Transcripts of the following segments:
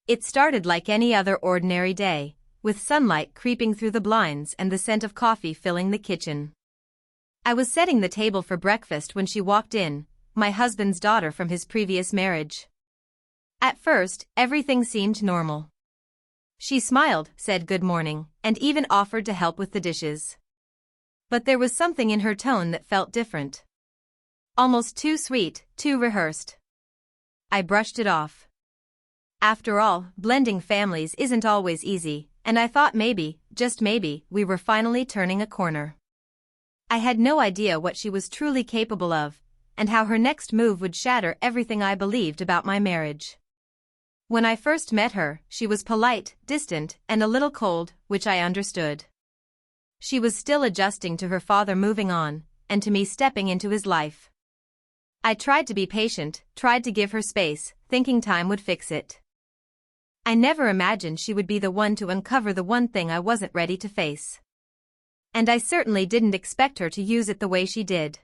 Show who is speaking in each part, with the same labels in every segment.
Speaker 1: It started like any other ordinary day, with sunlight creeping through the blinds and the scent of coffee filling the kitchen. I was setting the table for breakfast when she walked in, my husband's daughter from his previous marriage. At first, everything seemed normal. She smiled, said good morning, and even offered to help with the dishes. But there was something in her tone that felt different. Almost too sweet, too rehearsed. I brushed it off. After all, blending families isn't always easy, and I thought maybe, just maybe, we were finally turning a corner. I had no idea what she was truly capable of, and how her next move would shatter everything I believed about my marriage. When I first met her, she was polite, distant, and a little cold, which I understood. She was still adjusting to her father moving on, and to me stepping into his life. I tried to be patient, tried to give her space, thinking time would fix it. I never imagined she would be the one to uncover the one thing I wasn't ready to face. And I certainly didn't expect her to use it the way she did.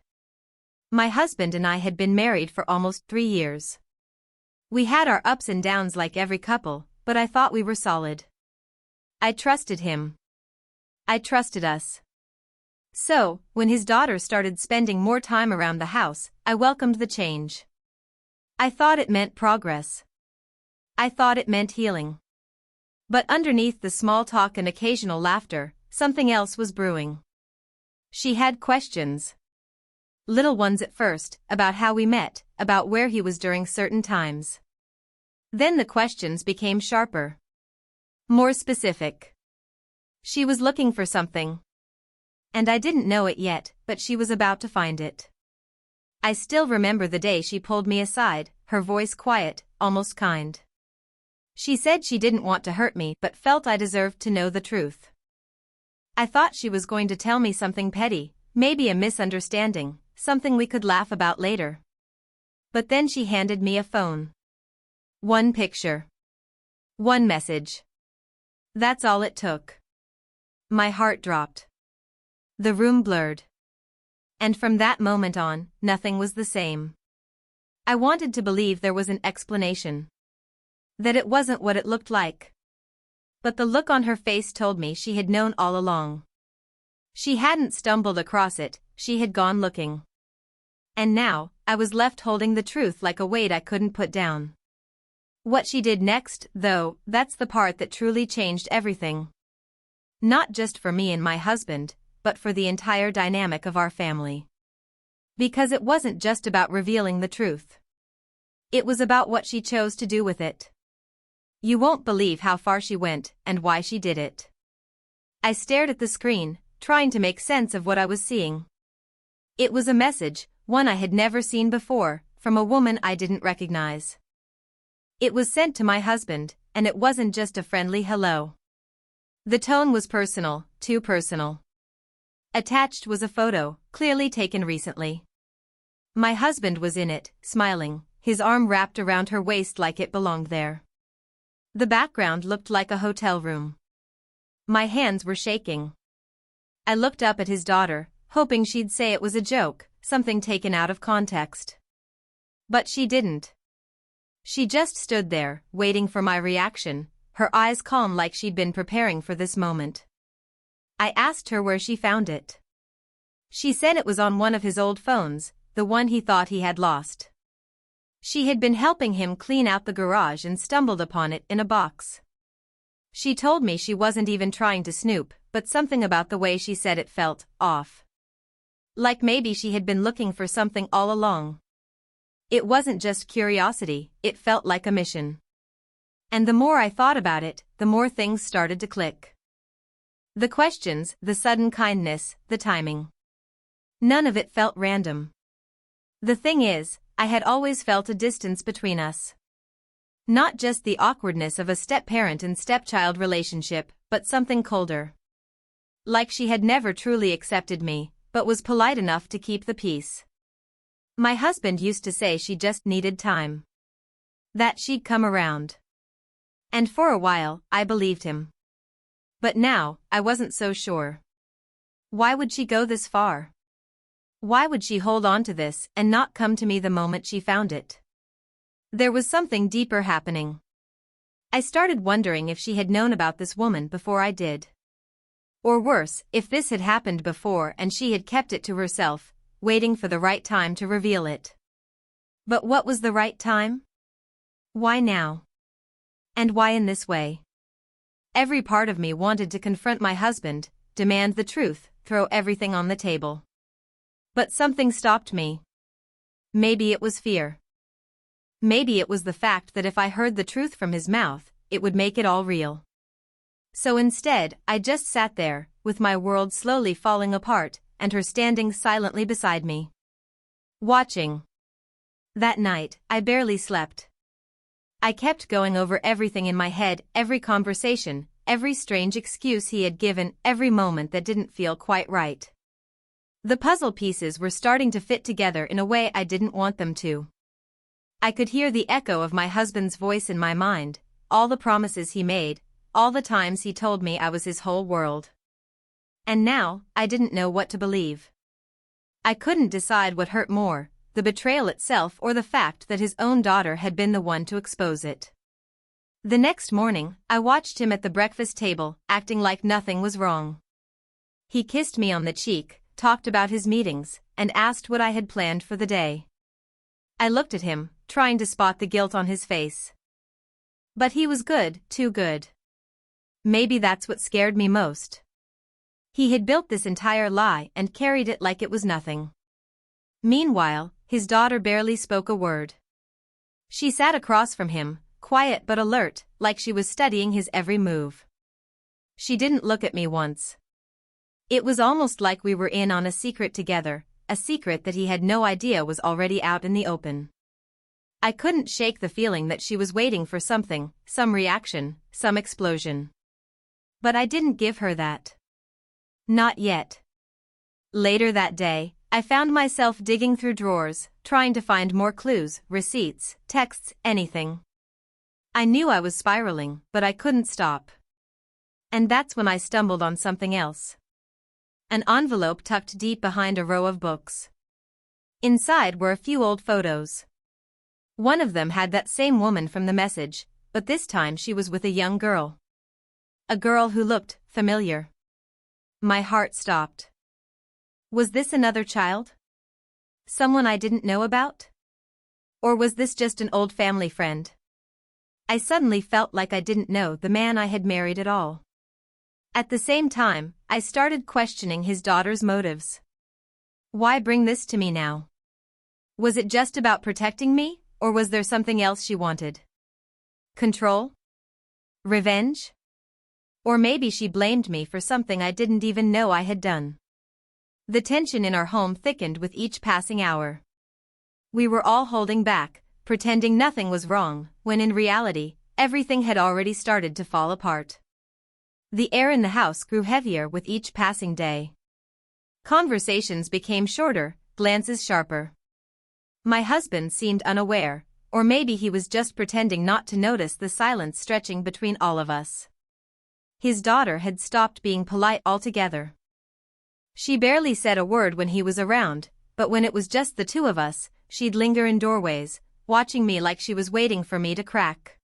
Speaker 1: My husband and I had been married for almost 3 years. We had our ups and downs like every couple, but I thought we were solid. I trusted him. I trusted us. So, when his daughter started spending more time around the house, I welcomed the change. I thought it meant progress. I thought it meant healing. But underneath the small talk and occasional laughter, something else was brewing. She had questions. Little ones at first, about how we met, about where he was during certain times. Then the questions became sharper. More specific. She was looking for something. And I didn't know it yet, but she was about to find it. I still remember the day she pulled me aside, her voice quiet, almost kind. She said she didn't want to hurt me but felt I deserved to know the truth. I thought she was going to tell me something petty, maybe a misunderstanding, something we could laugh about later. But then she handed me a phone. One picture. One message. That's all it took. My heart dropped. The room blurred. And from that moment on, nothing was the same. I wanted to believe there was an explanation. That it wasn't what it looked like. But the look on her face told me she had known all along. She hadn't stumbled across it, she had gone looking. And now, I was left holding the truth like a weight I couldn't put down. What she did next, though, that's the part that truly changed everything. Not just for me and my husband, but for the entire dynamic of our family. Because it wasn't just about revealing the truth. It was about what she chose to do with it. You won't believe how far she went, and why she did it. I stared at the screen, trying to make sense of what I was seeing. It was a message, one I had never seen before, from a woman I didn't recognize. It was sent to my husband, and it wasn't just a friendly hello. The tone was personal, too personal. Attached was a photo, clearly taken recently. My husband was in it, smiling, his arm wrapped around her waist like it belonged there. The background looked like a hotel room. My hands were shaking. I looked up at his daughter, hoping she'd say it was a joke, something taken out of context. But she didn't. She just stood there, waiting for my reaction, her eyes calm like she'd been preparing for this moment. I asked her where she found it. She said it was on one of his old phones, the one he thought he had lost. She had been helping him clean out the garage and stumbled upon it in a box. She told me she wasn't even trying to snoop, but something about the way she said it felt off. Like maybe she had been looking for something all along. It wasn't just curiosity, it felt like a mission. And the more I thought about it, the more things started to click. The questions, the sudden kindness, the timing. None of it felt random. The thing is, I had always felt a distance between us. Not just the awkwardness of a step-parent and stepchild relationship, but something colder. Like she had never truly accepted me, but was polite enough to keep the peace. My husband used to say she just needed time. That she'd come around. And for a while, I believed him. But now, I wasn't so sure. Why would she go this far? Why would she hold on to this and not come to me the moment she found it? There was something deeper happening. I started wondering if she had known about this woman before I did. Or worse, if this had happened before and she had kept it to herself, waiting for the right time to reveal it. But what was the right time? Why now? And why in this way? Every part of me wanted to confront my husband, demand the truth, throw everything on the table. But something stopped me. Maybe it was fear. Maybe it was the fact that if I heard the truth from his mouth, it would make it all real. So instead, I just sat there, with my world slowly falling apart, and her standing silently beside me. Watching. That night, I barely slept. I kept going over everything in my head, every conversation, every strange excuse he had given, every moment that didn't feel quite right. The puzzle pieces were starting to fit together in a way I didn't want them to. I could hear the echo of my husband's voice in my mind, all the promises he made, all the times he told me I was his whole world. And now, I didn't know what to believe. I couldn't decide what hurt more, the betrayal itself or the fact that his own daughter had been the one to expose it. The next morning, I watched him at the breakfast table, acting like nothing was wrong. He kissed me on the cheek, talked about his meetings, and asked what I had planned for the day. I looked at him, trying to spot the guilt on his face. But he was good, too good. Maybe that's what scared me most. He had built this entire lie and carried it like it was nothing. Meanwhile, his daughter barely spoke a word. She sat across from him, quiet but alert, like she was studying his every move. She didn't look at me once. It was almost like we were in on a secret together, a secret that he had no idea was already out in the open. I couldn't shake the feeling that she was waiting for something, some reaction, some explosion. But I didn't give her that. Not yet. Later that day, I found myself digging through drawers, trying to find more clues, receipts, texts, anything. I knew I was spiraling, but I couldn't stop. And that's when I stumbled on something else. An envelope tucked deep behind a row of books. Inside were a few old photos. One of them had that same woman from the message, but this time she was with a young girl. A girl who looked familiar. My heart stopped. Was this another child? Someone I didn't know about? Or was this just an old family friend? I suddenly felt like I didn't know the man I had married at all. At the same time, I started questioning his daughter's motives. Why bring this to me now? Was it just about protecting me, or was there something else she wanted? Control? Revenge? Or maybe she blamed me for something I didn't even know I had done. The tension in our home thickened with each passing hour. We were all holding back, pretending nothing was wrong, when in reality, everything had already started to fall apart. The air in the house grew heavier with each passing day. Conversations became shorter, glances sharper. My husband seemed unaware, or maybe he was just pretending not to notice the silence stretching between all of us. His daughter had stopped being polite altogether. She barely said a word when he was around, but when it was just the two of us, she'd linger in doorways, watching me like she was waiting for me to crack.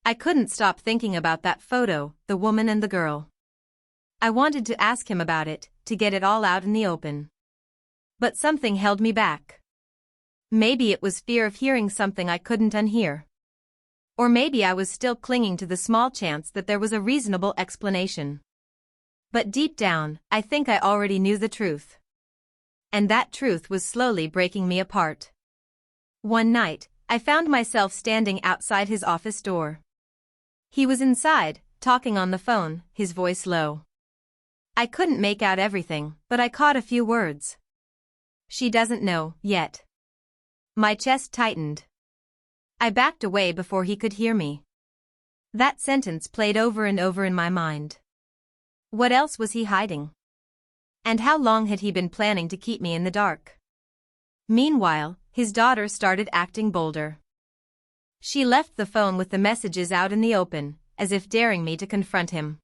Speaker 1: I couldn't stop thinking about that photo, the woman and the girl. I wanted to ask him about it, to get it all out in the open. But something held me back. Maybe it was fear of hearing something I couldn't unhear. Or maybe I was still clinging to the small chance that there was a reasonable explanation. But deep down, I think I already knew the truth. And that truth was slowly breaking me apart. One night, I found myself standing outside his office door. He was inside, talking on the phone, his voice low. I couldn't make out everything, but I caught a few words. She doesn't know, yet. My chest tightened. I backed away before he could hear me. That sentence played over and over in my mind. What else was he hiding? And how long had he been planning to keep me in the dark? Meanwhile, his daughter started acting bolder. She left the phone with the messages out in the open, as if daring me to confront him.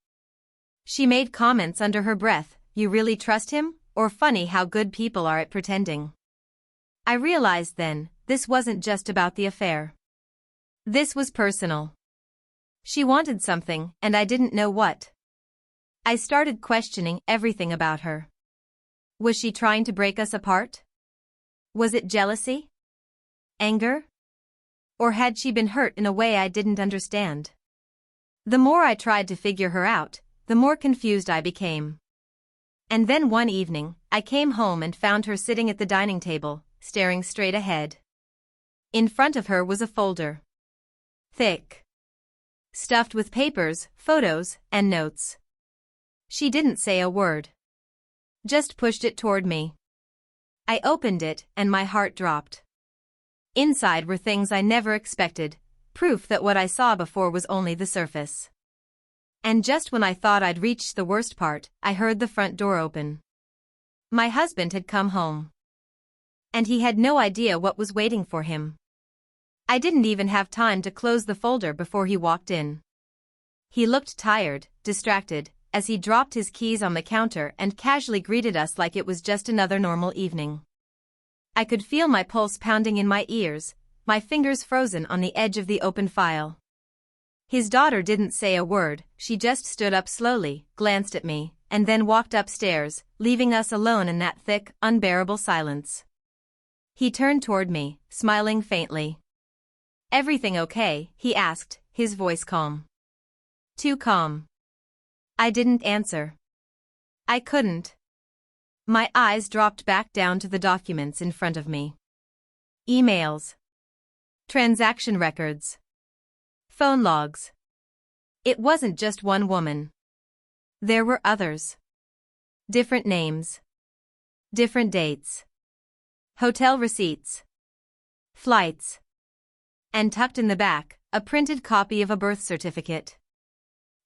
Speaker 1: She made comments under her breath, "You really trust him?" or "Funny how good people are at pretending." I realized then, this wasn't just about the affair. This was personal. She wanted something, and I didn't know what. I started questioning everything about her. Was she trying to break us apart? Was it jealousy? Anger? Or had she been hurt in a way I didn't understand? The more I tried to figure her out, the more confused I became. And then one evening, I came home and found her sitting at the dining table, staring straight ahead. In front of her was a folder. Thick. Stuffed with papers, photos, and notes. She didn't say a word. Just pushed it toward me. I opened it, and my heart dropped. Inside were things I never expected, proof that what I saw before was only the surface. And just when I thought I'd reached the worst part, I heard the front door open. My husband had come home. And he had no idea what was waiting for him. I didn't even have time to close the folder before he walked in. He looked tired, distracted, as he dropped his keys on the counter and casually greeted us like it was just another normal evening. I could feel my pulse pounding in my ears, my fingers frozen on the edge of the open file. His daughter didn't say a word, she just stood up slowly, glanced at me, and then walked upstairs, leaving us alone in that thick, unbearable silence. He turned toward me, smiling faintly. "Everything okay?" he asked, his voice calm. Too calm. I didn't answer. I couldn't. My eyes dropped back down to the documents in front of me. Emails. Transaction records. Phone logs. It wasn't just one woman. There were others. Different names. Different dates. Hotel receipts. Flights. And tucked in the back, a printed copy of a birth certificate.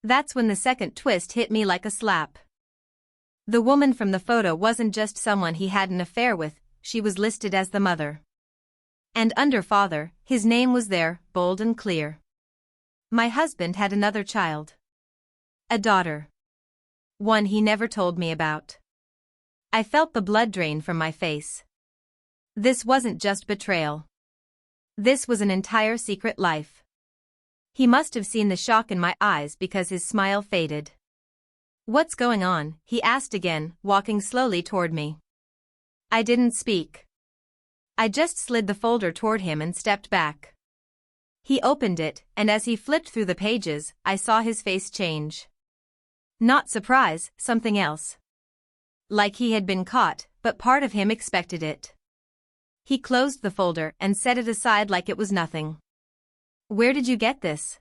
Speaker 1: That's when the second twist hit me like a slap. The woman from the photo wasn't just someone he had an affair with, she was listed as the mother. And under father, his name was there, bold and clear. My husband had another child. A daughter. One he never told me about. I felt the blood drain from my face. This wasn't just betrayal. This was an entire secret life. He must have seen the shock in my eyes because his smile faded. "What's going on?" he asked again, walking slowly toward me. I didn't speak. I just slid the folder toward him and stepped back. He opened it, and as he flipped through the pages, I saw his face change. Not surprise, something else. Like he had been caught, but part of him expected it. He closed the folder and set it aside like it was nothing. "Where did you get this?"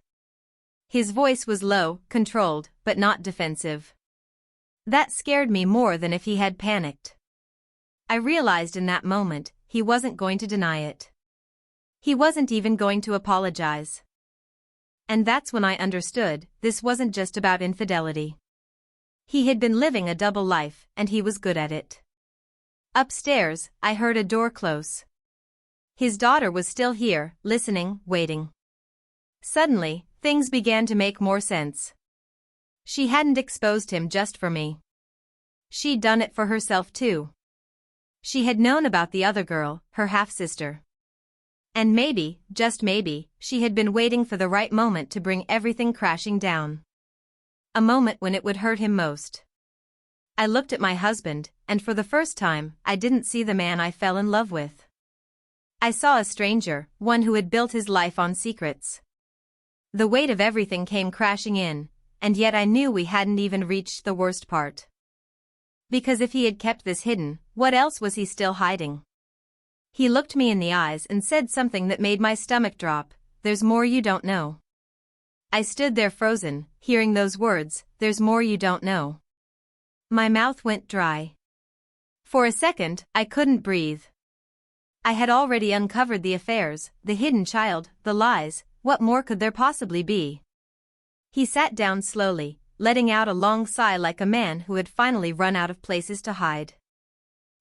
Speaker 1: His voice was low, controlled, but not defensive. That scared me more than if he had panicked. I realized in that moment, he wasn't going to deny it. He wasn't even going to apologize. And that's when I understood, this wasn't just about infidelity. He had been living a double life, and he was good at it. Upstairs, I heard a door close. His daughter was still here, listening, waiting. Suddenly, things began to make more sense. She hadn't exposed him just for me. She'd done it for herself too. She had known about the other girl, her half-sister. And maybe, just maybe, she had been waiting for the right moment to bring everything crashing down. A moment when it would hurt him most. I looked at my husband, and for the first time, I didn't see the man I fell in love with. I saw a stranger, one who had built his life on secrets. The weight of everything came crashing in, and yet I knew we hadn't even reached the worst part. Because if he had kept this hidden, what else was he still hiding? He looked me in the eyes and said something that made my stomach drop, "There's more you don't know." I stood there frozen, hearing those words, "There's more you don't know." My mouth went dry. For a second, I couldn't breathe. I had already uncovered the affairs, the hidden child, the lies. What more could there possibly be? He sat down slowly, letting out a long sigh like a man who had finally run out of places to hide.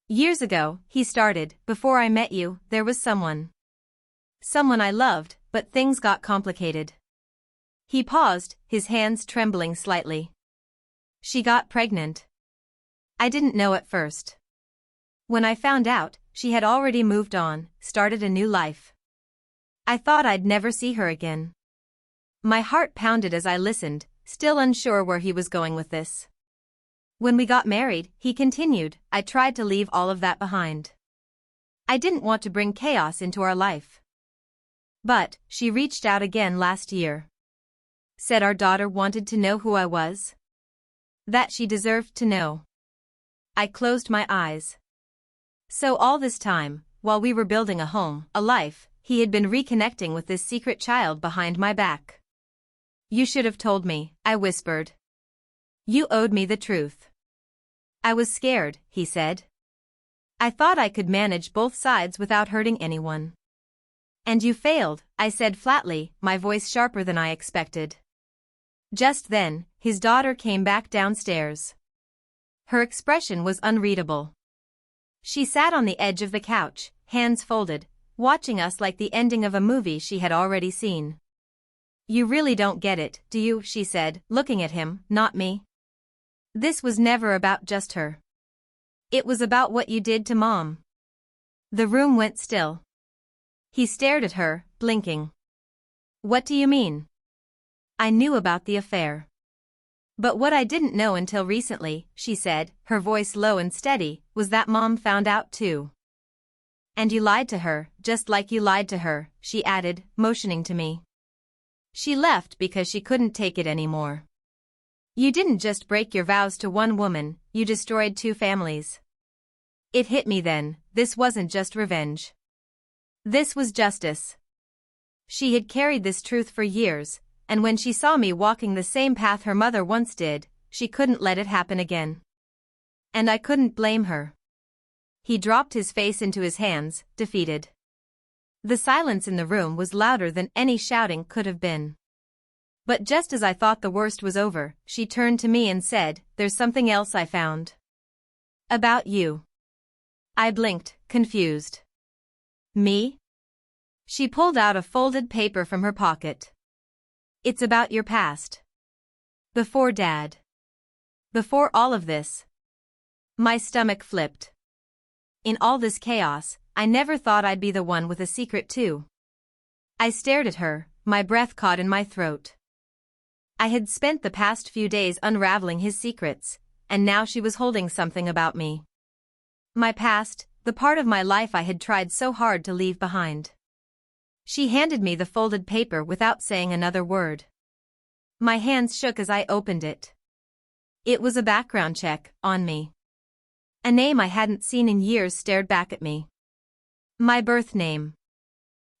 Speaker 1: "Years ago," he started, "before I met you, there was someone. Someone I loved, but things got complicated." He paused, his hands trembling slightly. "She got pregnant. I didn't know at first. When I found out, she had already moved on, started a new life. I thought I'd never see her again. My heart pounded as I listened, still unsure where he was going with this. When we got married, he continued, I tried to leave all of that behind. I didn't want to bring chaos into our life. But, she reached out again last year. Said our daughter wanted to know who I was. That she deserved to know. I closed my eyes. So all this time, while we were building a home, a life, he had been reconnecting with this secret child behind my back. You should have told me, I whispered. You owed me the truth. I was scared, he said. I thought I could manage both sides without hurting anyone. And you failed, I said flatly, my voice sharper than I expected. Just then, his daughter came back downstairs. Her expression was unreadable. She sat on the edge of the couch, hands folded, watching us like the ending of a movie she had already seen. You really don't get it, do you? She said, looking at him, not me. This was never about just her. It was about what you did to Mom. The room went still. He stared at her, blinking. What do you mean? I knew about the affair. But what I didn't know until recently, she said, her voice low and steady, was that Mom found out too. And you lied to her, just like you lied to her, she added, motioning to me. She left because she couldn't take it anymore. You didn't just break your vows to one woman, you destroyed 2 families. It hit me then, this wasn't just revenge. This was justice. She had carried this truth for years, and when she saw me walking the same path her mother once did, she couldn't let it happen again. And I couldn't blame her. He dropped his face into his hands, defeated. The silence in the room was louder than any shouting could have been. But just as I thought the worst was over, she turned to me and said, there's something else I found. About you. I blinked, confused. Me? She pulled out a folded paper from her pocket. It's about your past. Before Dad. Before all of this. My stomach flipped. In all this chaos, I never thought I'd be the one with a secret too. I stared at her, my breath caught in my throat. I had spent the past few days unraveling his secrets, and now she was holding something about me. My past, the part of my life I had tried so hard to leave behind. She handed me the folded paper without saying another word. My hands shook as I opened it. It was a background check, on me. A name I hadn't seen in years stared back at me. My birth name.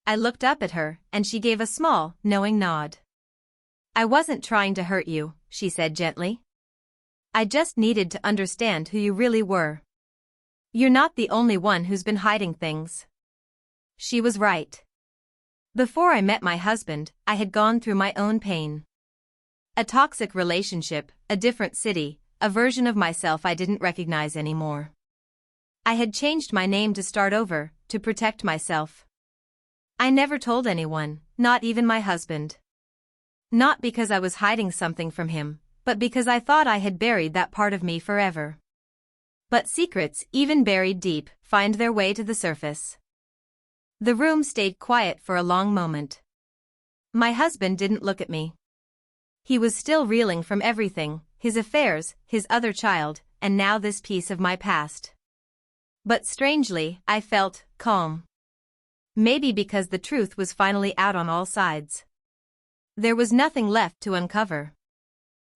Speaker 1: I looked up at her, and she gave a small, knowing nod. I wasn't trying to hurt you, she said gently. I just needed to understand who you really were. You're not the only one who's been hiding things. She was right. Before I met my husband, I had gone through my own pain. A toxic relationship, a different city, a version of myself I didn't recognize anymore. I had changed my name to start over, to protect myself. I never told anyone, not even my husband. Not because I was hiding something from him, but because I thought I had buried that part of me forever. But secrets, even buried deep, find their way to the surface. The room stayed quiet for a long moment. My husband didn't look at me. He was still reeling from everything, his affairs, his other child, and now this piece of my past. But strangely, I felt calm. Maybe because the truth was finally out on all sides. There was nothing left to uncover.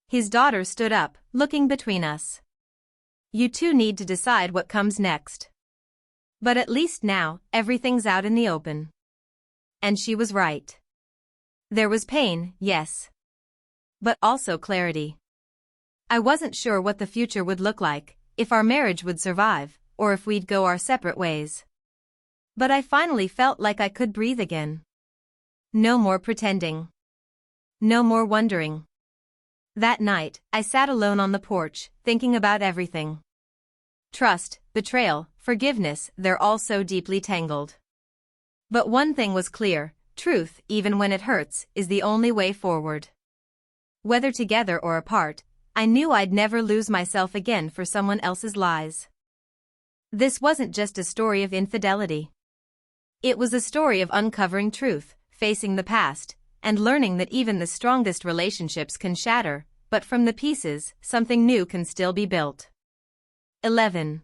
Speaker 1: His daughter stood up, looking between us. You two need to decide what comes next. But at least now, everything's out in the open. And she was right. There was pain, yes. But also clarity. I wasn't sure what the future would look like, if our marriage would survive, or if we'd go our separate ways. But I finally felt like I could breathe again. No more pretending. No more wondering. That night, I sat alone on the porch, thinking about everything. Trust, betrayal, forgiveness, they're all so deeply tangled. But one thing was clear, truth, even when it hurts, is the only way forward. Whether together or apart, I knew I'd never lose myself again for someone else's lies. This wasn't just a story of infidelity. It was a story of uncovering truth, facing the past, and learning that even the strongest relationships can shatter, but from the pieces, something new can still be built. 11.